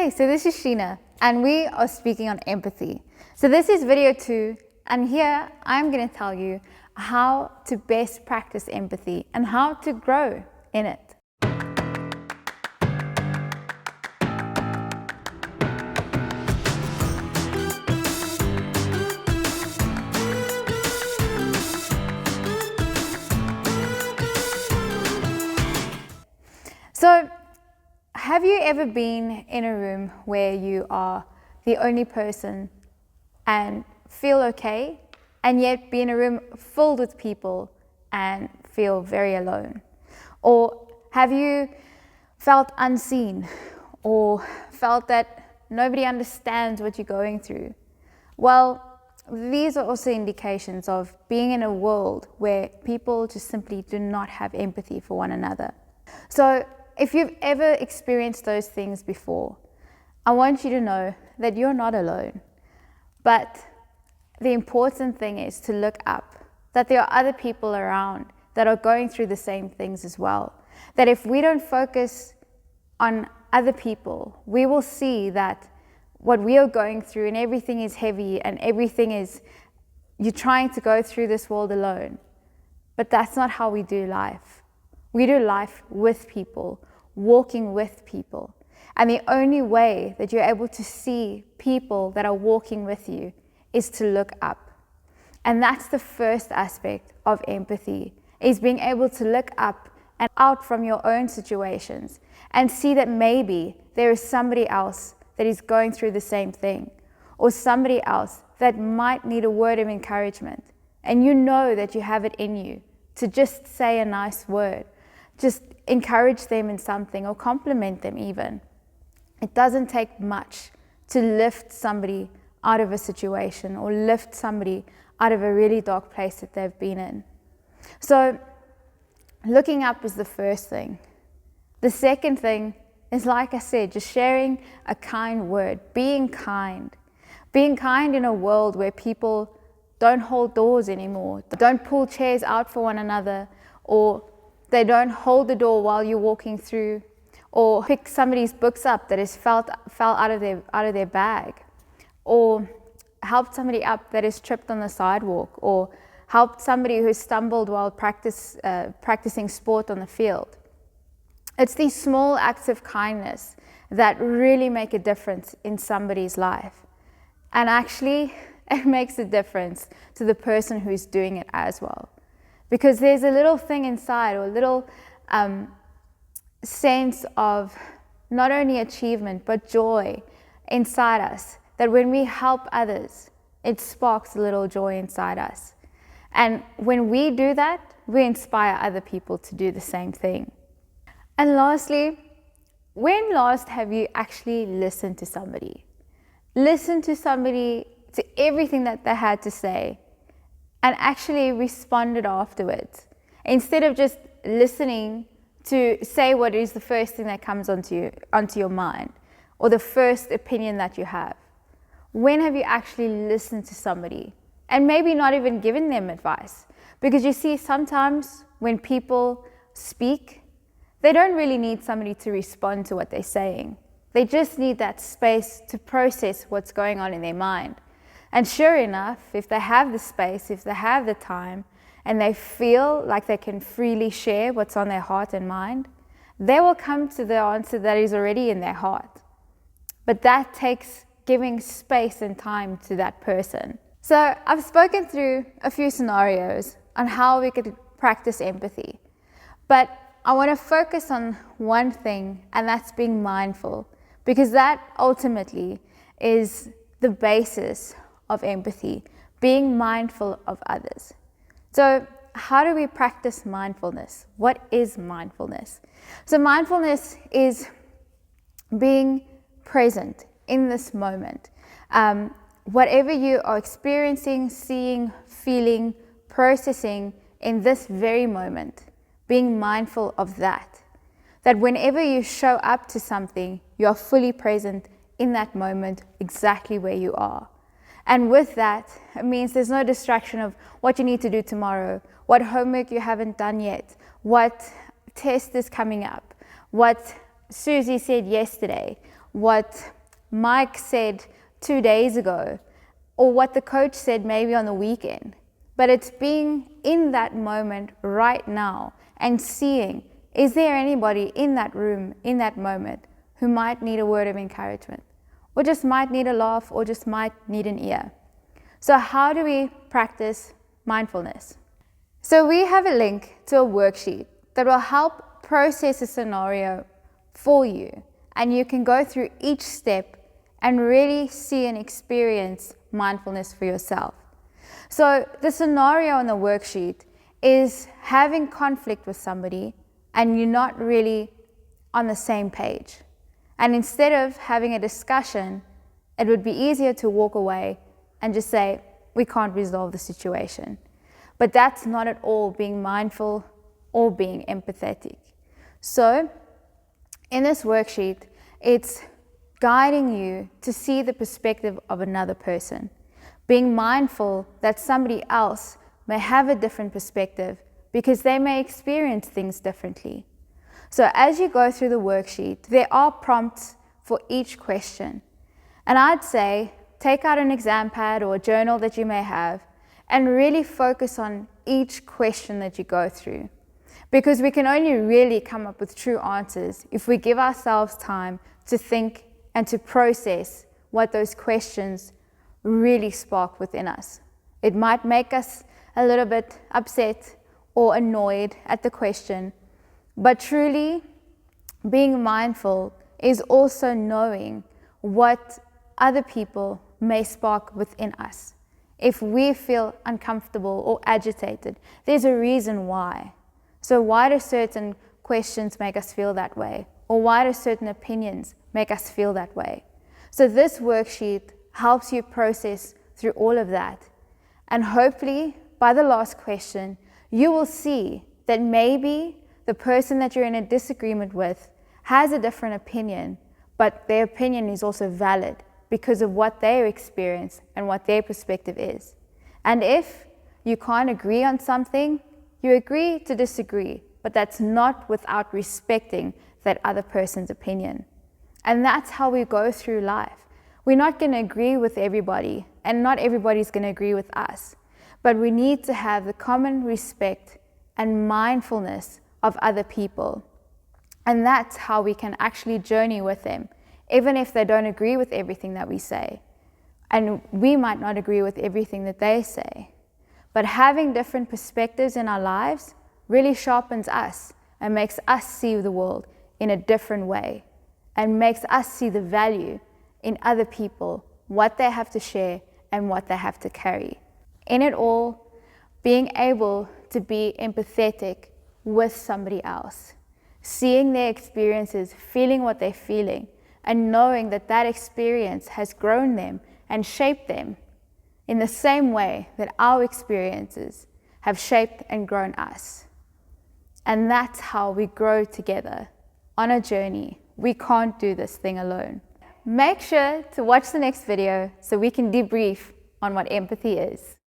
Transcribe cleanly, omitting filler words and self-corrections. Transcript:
Hey, so this is Sheena, and we are speaking on empathy. So this is video 2, and here I'm going to tell you how to best practice empathy and how to grow in it. So, have you ever been in a room where you are the only person and feel okay, and yet be in a room filled with people and feel very alone? Or have you felt unseen or felt that nobody understands what you're going through? Well, these are also indications of being in a world where people just simply do not have empathy for one another. So, if you've ever experienced those things before, I want you to know that you're not alone. But the important thing is to look up, that there are other people around that are going through the same things as well. That if we don't focus on other people, we will see that what we are going through and everything is heavy and everything is, you're trying to go through this world alone. But that's not how we do life. We do life with people, walking with people. And the only way that you're able to see people that are walking with you is to look up. And that's the first aspect of empathy, is being able to look up and out from your own situations and see that maybe there is somebody else that is going through the same thing, or somebody else that might need a word of encouragement. And you know that you have it in you to just say a nice word, just encourage them in something or compliment them even. It doesn't take much to lift somebody out of a situation or lift somebody out of a really dark place that they've been in. So looking up is the first thing. The second thing is, like I said, just sharing a kind word, being kind. Being kind in a world where people don't hold doors anymore, don't pull chairs out for one another, or they don't hold the door while you're walking through, or pick somebody's books up that has fell out of their bag, or help somebody up that is tripped on the sidewalk, or help somebody who stumbled while practicing sport on the field. It's these small acts of kindness that really make a difference in somebody's life. And actually, it makes a difference to the person who's doing it as well. Because there's a little thing inside, or a little sense of not only achievement, but joy inside us, that when we help others, it sparks a little joy inside us. And when we do that, we inspire other people to do the same thing. And lastly, when last have you actually listened to somebody? Listened to somebody, to everything that they had to say, and actually responded afterwards, instead of just listening to say what is the first thing that comes onto your mind, or the first opinion that you have. When have you actually listened to somebody, and maybe not even given them advice? Because you see, sometimes when people speak, they don't really need somebody to respond to what they're saying. They just need that space to process what's going on in their mind. And sure enough, if they have the space, if they have the time, and they feel like they can freely share what's on their heart and mind, they will come to the answer that is already in their heart. But that takes giving space and time to that person. So I've spoken through a few scenarios on how we could practice empathy. But I want to focus on one thing, and that's being mindful, because that ultimately is the basis of empathy, being mindful of others. So how do we practice mindfulness? What is mindfulness? So mindfulness is being present in this moment. Whatever you are experiencing, seeing, feeling, processing in this very moment, being mindful of that. That whenever you show up to something, you are fully present in that moment, exactly where you are. And with that, it means there's no distraction of what you need to do tomorrow, what homework you haven't done yet, what test is coming up, what Susie said yesterday, what Mike said 2 days ago, or what the coach said maybe on the weekend, but it's being in that moment right now and seeing, is there anybody in that room, in that moment, who might need a word of encouragement, or just might need a laugh, or just might need an ear? So how do we practice mindfulness? So we have a link to a worksheet that will help process a scenario for you, and you can go through each step and really see and experience mindfulness for yourself. So the scenario on the worksheet is having conflict with somebody and you're not really on the same page. And instead of having a discussion, it would be easier to walk away and just say, we can't resolve the situation. But that's not at all being mindful or being empathetic. So in this worksheet, it's guiding you to see the perspective of another person, being mindful that somebody else may have a different perspective because they may experience things differently. So as you go through the worksheet, there are prompts for each question. And I'd say, take out an exam pad or a journal that you may have and really focus on each question that you go through. Because we can only really come up with true answers if we give ourselves time to think and to process what those questions really spark within us. It might make us a little bit upset or annoyed at the question, but truly being mindful is also knowing what other people may spark within us. If we feel uncomfortable or agitated, there's a reason why. So why do certain questions make us feel that way? Or why do certain opinions make us feel that way? So this worksheet helps you process through all of that. And hopefully, by the last question, you will see that maybe the person that you're in a disagreement with has a different opinion, but their opinion is also valid because of what their experience and what their perspective is. And if you can't agree on something, you agree to disagree, but that's not without respecting that other person's opinion. And that's how we go through life. We're not going to agree with everybody, and not everybody's going to agree with us. But we need to have the common respect and mindfulness of other people. And that's how we can actually journey with them, even if they don't agree with everything that we say. And we might not agree with everything that they say. But having different perspectives in our lives really sharpens us and makes us see the world in a different way, and makes us see the value in other people, what they have to share and what they have to carry. In it all, being able to be empathetic with somebody else, seeing their experiences, feeling what they're feeling, and knowing that that experience has grown them and shaped them in the same way that our experiences have shaped and grown us. And that's how we grow together on a journey. We can't do this thing alone. Make sure to watch the next video so we can debrief on what empathy is.